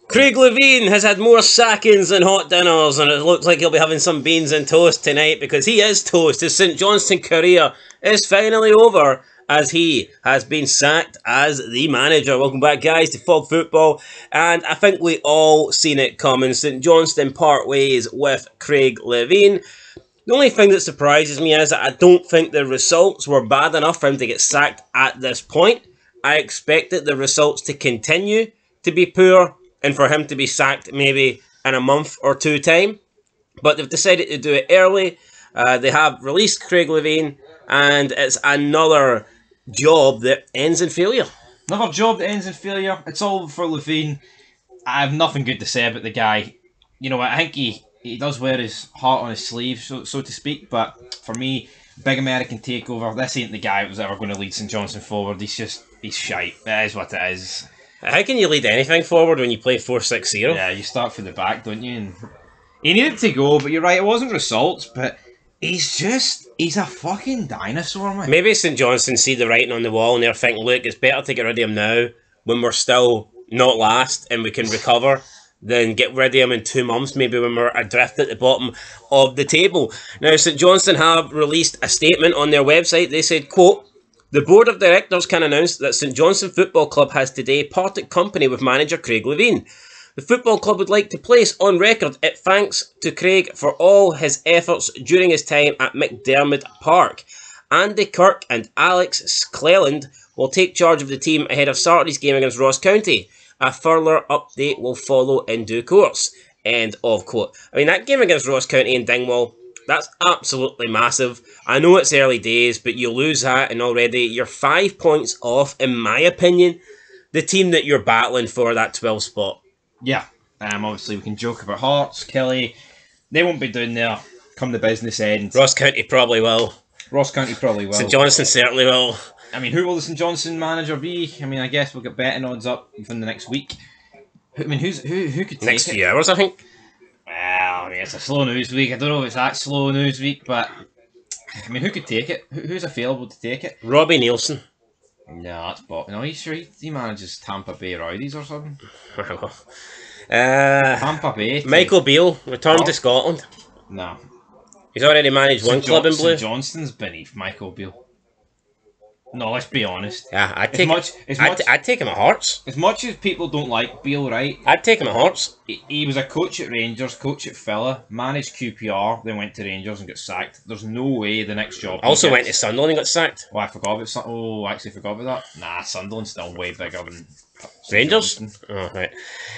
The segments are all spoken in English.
Craig Levein has had more sackings than hot dinners, and it looks like he'll be having some beans and toast tonight, because he is toast. His St Johnstone career is finally over, as he has been sacked as the manager. Welcome back, guys, to Fog Football, and I think we all seen it coming. St Johnstone part ways with Craig Levein. The only thing that surprises me is that I don't think the results were bad enough for him to get sacked at this point. I expected the results to continue to be poor and for him to be sacked maybe in a month or two time. But they've decided to do it early. They have released Craig Levein, and it's another job that ends in failure. Another job that ends in failure. It's all for Levein. I have nothing good to say about the guy. You know, I think he does wear his heart on his sleeve, so to speak, but for me, big American takeover, this ain't the guy that was ever going to lead St Johnstone forward. He's shite. It is what it is. How can you lead anything forward when you play 4-6-0? Yeah, you start from the back, don't you? And he needed to go, but you're right, it wasn't results, but he's a fucking dinosaur, man. Maybe St Johnstone see the writing on the wall and they're thinking, look, it's better to get rid of him now when we're still not last and we can recover than get rid of him in 2 months, maybe when we're adrift at the bottom of the table. Now, St Johnstone have released a statement on their website. They said, quote, "The board of directors can announce that St Johnstone Football Club has today parted company with manager Craig Levein. The football club would like to place on record its thanks to Craig for all his efforts during his time at McDermott Park. Andy Kirk and Alex Cleland will take charge of the team ahead of Saturday's game against Ross County. A further update will follow in due course." End of quote. I mean, that game against Ross County in Dingwall, that's absolutely massive. I know it's early days, but you lose that and already you're 5 points off, in my opinion, the team that you're battling for that 12th spot. Yeah. Obviously, we can joke about Hearts, Kelly. They won't be down there come the business end. Ross County probably will. St Johnstone certainly will. I mean, who will the St Johnstone manager be? I mean, I guess we'll get betting odds up within the next week. I mean, who could take Next it? few hours, I think. Well, I mean, it's a slow news week. I don't know if it's that slow news week, but I mean, who could take it? Who's available to take it? Robbie Nielsen. No, that's Bob. No, he's sure he manages Tampa Bay Rowdies or something. Tampa Bay. Michael Beale returned to Scotland. No. He's already managed one club in blue. St Johnston's beneath Michael Beale. No, let's be honest. Yeah, I'd take him at Hearts. As much as people don't like Beale, right? I'd take him at Hearts. He was a coach at Rangers, coach at Villa, managed QPR, then went to Rangers and got sacked. There's no way the next job. Also went to Sunderland and got sacked. Oh, I forgot about I actually forgot about that. Nah, Sunderland's still way bigger than Rangers. Oh, right.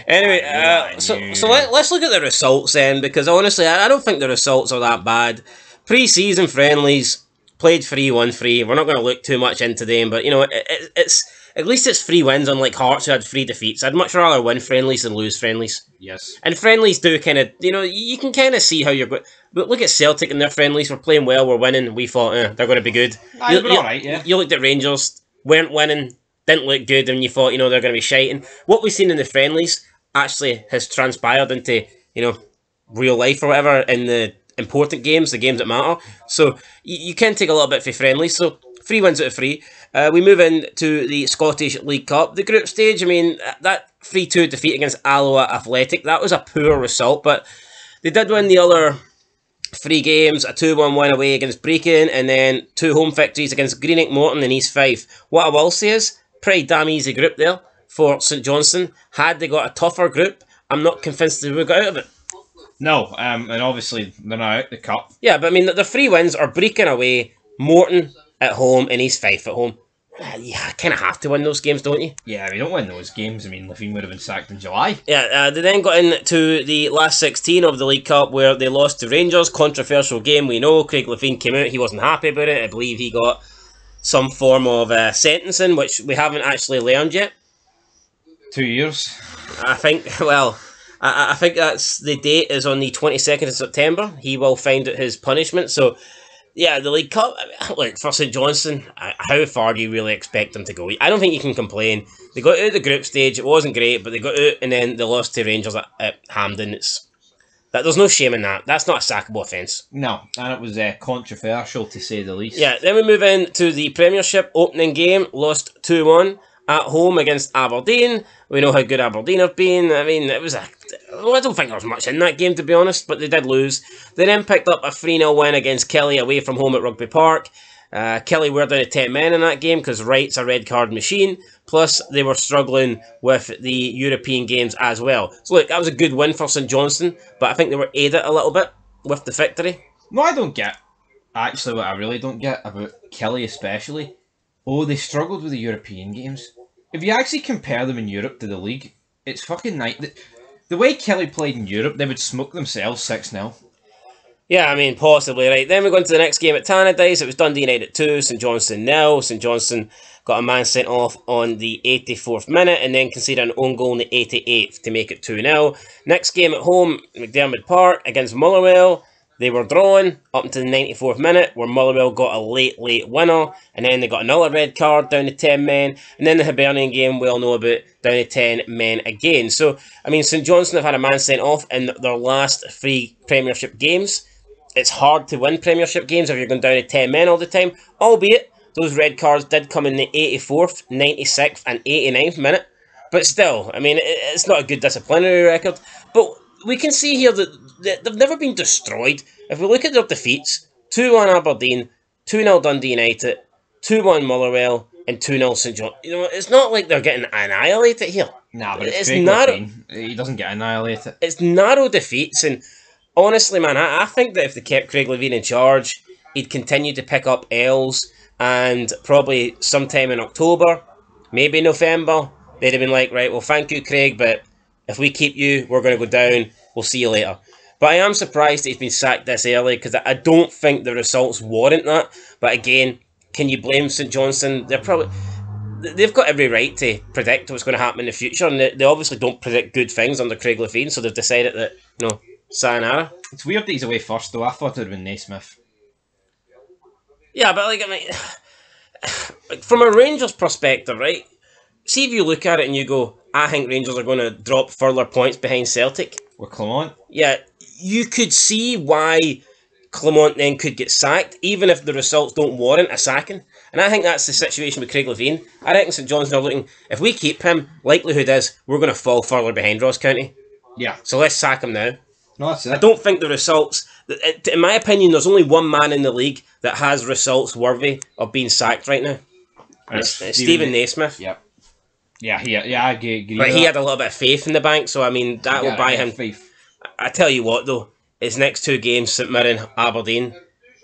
Anyway, so let's look at the results then, because honestly, I don't think the results are that bad. Pre-season friendlies. Played 3-1-3. We're not going to look too much into them, but you know, it's at least it's 3 wins, unlike Hearts who had 3 defeats. I'd much rather win friendlies than lose friendlies. Yes. And friendlies do kind of, you know, you can kind of see how you're going. But look at Celtic and their friendlies. We're playing well, we're winning. We thought they're going to be good. Alright, yeah. You looked at Rangers, weren't winning, didn't look good, and you thought, you know, they're going to be shiting. What we've seen in the friendlies actually has transpired into, you know, real life or whatever in the important games, the games that matter. So you can take a little bit for friendly. So 3 wins out of 3. We move into the Scottish League Cup. The group stage, I mean, that 3-2 defeat against Alloa Athletic, that was a poor result, but they did win the other 3 games, a 2-1 win away against Brecon, and then 2 home victories against Greenock, Morton and East Fife. What I will say is, pretty damn easy group there for St Johnstone. Had they got a tougher group, I'm not convinced they would have got out of it. No, and obviously they're not out the cup. Yeah, but I mean, the 3 wins are Brecon away, Morton at home, and East Fife at home. Yeah, kind of have to win those games, don't you? Yeah, if you don't win those games, I mean, Levein would have been sacked in July. Yeah, they then got into the last 16 of the League Cup where they lost to Rangers. Controversial game, we know. Craig Levein came out, he wasn't happy about it. I believe he got some form of sentencing, which we haven't actually learned yet. 2 years. I think, well, I think that's the date is on the 22nd of September. He will find out his punishment. So, yeah, the League Cup, look, for St Johnstone, how far do you really expect them to go? I don't think you can complain. They got out of the group stage, it wasn't great, but they got out and then they lost to Rangers at Hampden. There's no shame in that. That's not a sackable offence. No, and it was controversial to say the least. Yeah, then we move into the Premiership opening game, lost 2-1. At home against Aberdeen, we know how good Aberdeen have been. I mean, it was a... Well, I don't think there was much in that game, to be honest, but they did lose. They then picked up a 3-0 win against Kelly away from home at Rugby Park. Kelly were down to 10 men in that game because Wright's a red card machine. Plus, they were struggling with the European games as well. So, look, that was a good win for St Johnstone, but I think they were aided a little bit with the victory. No, I don't get. Actually, what I really don't get about Kelly especially, they struggled with the European games. If you actually compare them in Europe to the league, it's fucking night. The way Kelly played in Europe, they would smoke themselves 6-0. Yeah, I mean, possibly, right. Then we go into the next game at Tannadice. It was Dundee United 2, St Johnstone 0. St Johnstone got a man sent off on the 84th minute and then conceded an own goal in the 88th to make it 2-0. Next game at home, McDermott Park against Motherwell. They were drawn up until the 94th minute, where Motherwell got a late winner, and then they got another red card down to 10 men, and then the Hibernian game we all know about, down to 10 men again. So, I mean, St Johnstone have had a man sent off in their last 3 Premiership games. It's hard to win Premiership games if you're going down to 10 men all the time, albeit those red cards did come in the 84th, 96th, and 89th minute. But still, I mean, it's not a good disciplinary record. But we can see here that they've never been destroyed. If we look at their defeats, 2-1 Aberdeen, 2-0 Dundee United, 2-1 Motherwell, and 2-0 St John. You know, it's not like they're getting annihilated here. Nah, but it's narrow. He doesn't get annihilated. It's narrow defeats, and honestly, man, I think that if they kept Craig Levein in charge, he'd continue to pick up L's, and probably sometime in October, maybe November, they'd have been like, right, well, thank you, Craig, but if we keep you, we're going to go down. We'll see you later. But I am surprised that he's been sacked this early because I don't think the results warrant that. But again, can you blame St Johnstone? They've got every right to predict what's going to happen in the future, and they obviously don't predict good things under Craig Levein, so they've decided that, sayonara. It's weird that he's away first, though. I thought it would have been Naismith. Yeah, but like from a Rangers perspective, right? See if you look at it and you go, I think Rangers are going to drop further points behind Celtic. With Clement? Yeah, you could see why Clement then could get sacked, even if the results don't warrant a sacking. And I think that's the situation with Craig Levein. I reckon St Johnstone are looking, if we keep him, likelihood is we're going to fall further behind Ross County. Yeah. So let's sack him now. No, that's it. I don't think the results... In my opinion, there's only one man in the league that has results worthy of being sacked right now. And it's Stephen Naismith. Yep. Yeah, I agree. But he had a little bit of faith in the bank, so I mean, that will buy him. Faith. I tell you what, though, his next 2 games, St Mirren, Aberdeen,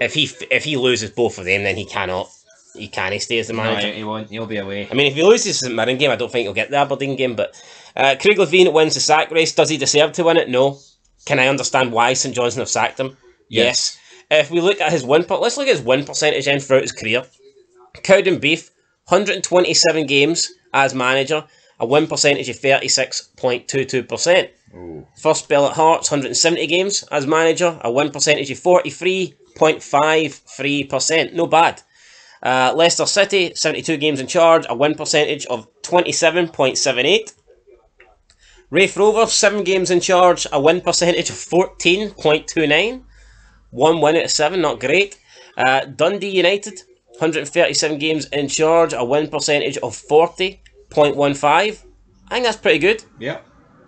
if he loses both of them, then he can't stay as the manager. No, he won't. He'll be away. I mean, if he loses the St Mirren game, I don't think he'll get the Aberdeen game. But Craig Levein wins the sack race. Does he deserve to win it? No. Can I understand why St Johnstone have sacked him? Yes. If we look at his win, let's look at his win percentage then throughout his career. Cowden Beef, 127 games as manager, a win percentage of 36.22%. First spell at Hearts, 170 games as manager, a win percentage of 43.53%. No bad. Leicester City, 72 games in charge, a win percentage of 27.78. Raith Rovers, 7 games in charge, a win percentage of 14.29. 1 win out of 7, not great. Dundee United, 137 games in charge, a win percentage of 40.15. I think that's pretty good. Yeah.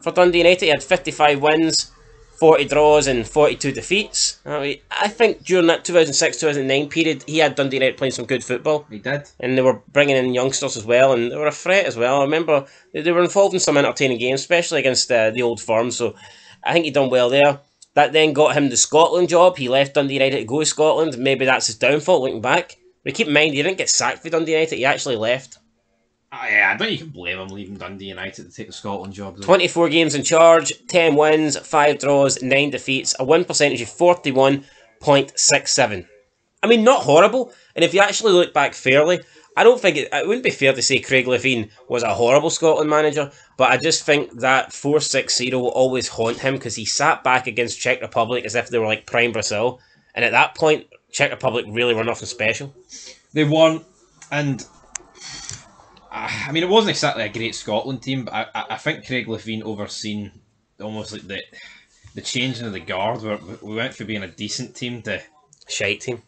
For Dundee United, he had 55 wins, 40 draws and 42 defeats. I think during that 2006-2009 period, he had Dundee United playing some good football. He did. And they were bringing in youngsters as well, and they were a threat as well. I remember they were involved in some entertaining games, especially against the old firm, so I think he done well there. That then got him the Scotland job. He left Dundee United to go to Scotland. Maybe that's his downfall, looking back. But keep in mind, he didn't get sacked for Dundee United, he actually left. Yeah, I don't think you can blame him leaving Dundee United to take the Scotland job, though. 24 games in charge, 10 wins, 5 draws, 9 defeats, a win percentage of 41.67. I mean, not horrible. And if you actually look back fairly, I don't think it wouldn't be fair to say Craig Levein was a horrible Scotland manager, but I just think that 4-6-0 will always haunt him because he sat back against Czech Republic as if they were like prime Brazil. And at that point, Czech Republic really were nothing special. They won, and I mean, it wasn't exactly a great Scotland team, but I think Craig Levein overseen almost like the changing of the guard, where we went from being a decent team to a shite team.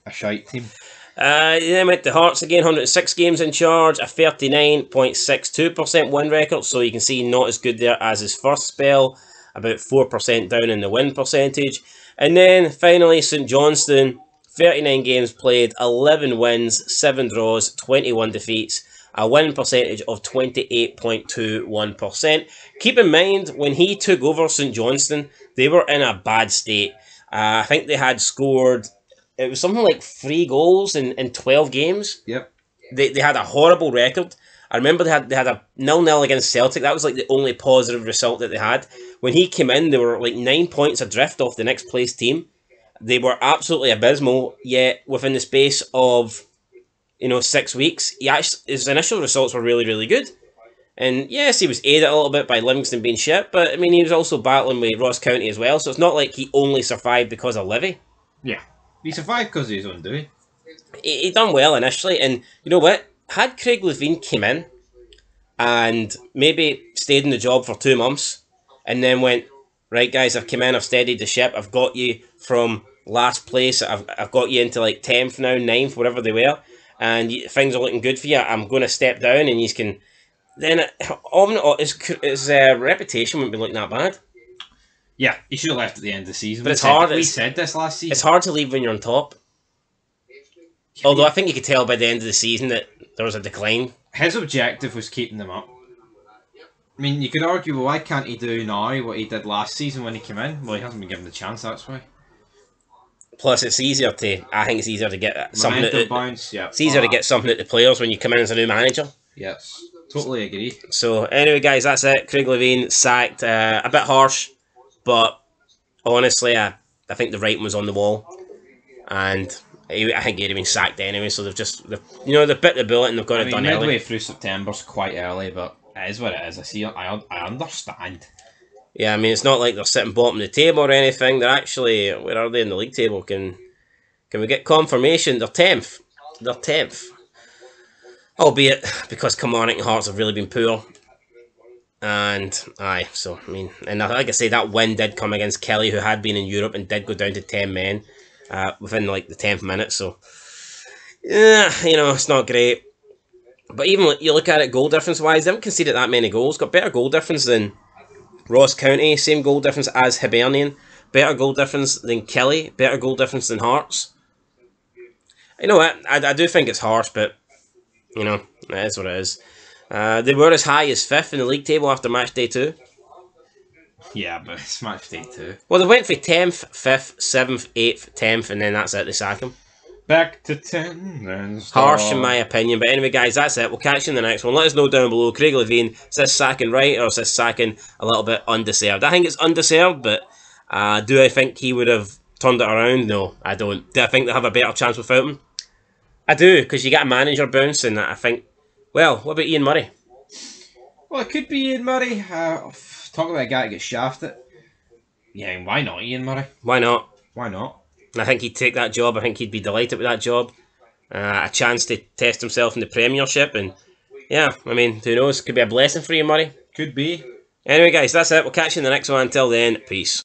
He then went to Hearts again, 106 games in charge, a 39.62% win record, so you can see not as good there as his first spell, about 4% down in the win percentage. And then finally St Johnstone, 39 games played, 11 wins, 7 draws, 21 defeats, a win percentage of 28.21%. Keep in mind, when he took over St Johnstone, they were in a bad state. I think they had scored, it was something like 3 goals in 12 games. Yep. They had a horrible record. I remember they had a 0-0 against Celtic. That was like the only positive result that they had. When he came in, they were like 9 points adrift off the next place team. They were absolutely abysmal, yet within the space of 6 weeks, his initial results were really, really good. And yes, he was aided a little bit by Livingston being shit, but I mean, he was also battling with Ross County as well, so it's not like he only survived because of Levein. Yeah. He survived because of his own doing. He done well initially, and you know what? Had Craig Levein came in and maybe stayed in the job for 2 months and then went, right guys, I've come in, I've steadied the ship, I've got you from last place, I've got you into like 10th now, 9th, whatever they were, and things are looking good for you, I'm going to step down, and you can... Then his reputation wouldn't be looking that bad. Yeah, he should have left at the end of the season. But it's hard. We said this last season. It's hard to leave when you're on top. Although I think you could tell by the end of the season that there was a decline. His objective was keeping them up. I mean, you could argue, well, why can't he do now what he did last season when he came in? Well, he hasn't been given the chance, that's why. Plus, I think it's easier to get something. It's easier to get something at the players when you come in as a new manager. Yes, totally agree. So anyway, guys, that's it. Craig Levein sacked. A bit harsh, but honestly, I think the writing was on the wall, and I think he'd have been sacked anyway. So they've bit the bullet and they've got it done early. Midway through September's quite early, but it is what it is. I understand. Yeah, I mean, it's not like they're sitting bottom of the table or anything. They're actually, where are they in the league table? Can we get confirmation? They're 10th. They're 10th. Albeit, because Kilmarnock and Hearts have really been poor. And, so, I mean, and like I say, that win did come against Kelly, who had been in Europe and did go down to 10 men within, like, the 10th minute. So, yeah, it's not great. But even, you look at it goal difference-wise, they haven't conceded that many goals. Got better goal difference than Ross County, same goal difference as Hibernian, better goal difference than Kelly, better goal difference than Hearts. You know what, I do think it's harsh, but, it is what it is. They were as high as 5th in the league table after match day 2. Yeah, but it's match day 2. Well, they went for 10th, 5th, 7th, 8th, 10th, and then that's it, they sack him. Back to 10 and harsh in my opinion, but anyway guys, that's it. We'll catch you in the next one. Let us know down below, Craig Levein, is this sacking right or is this sacking a little bit undeserved? I think it's undeserved, but do I think he would have turned it around? No, I don't. Do I think they have a better chance without him? I do, because you get a manager bounce, and I think, well, what about Ian Murray? Well, it could be Ian Murray. Talk about a guy that gets shafted. Yeah, why not Ian Murray? Why not? Why not? I think he'd take that job. I think he'd be delighted with that job. A chance to test himself in the Premiership. And yeah, I mean, who knows? Could be a blessing for you, Murray. Could be. Anyway, guys, that's it. We'll catch you in the next one. Until then, peace.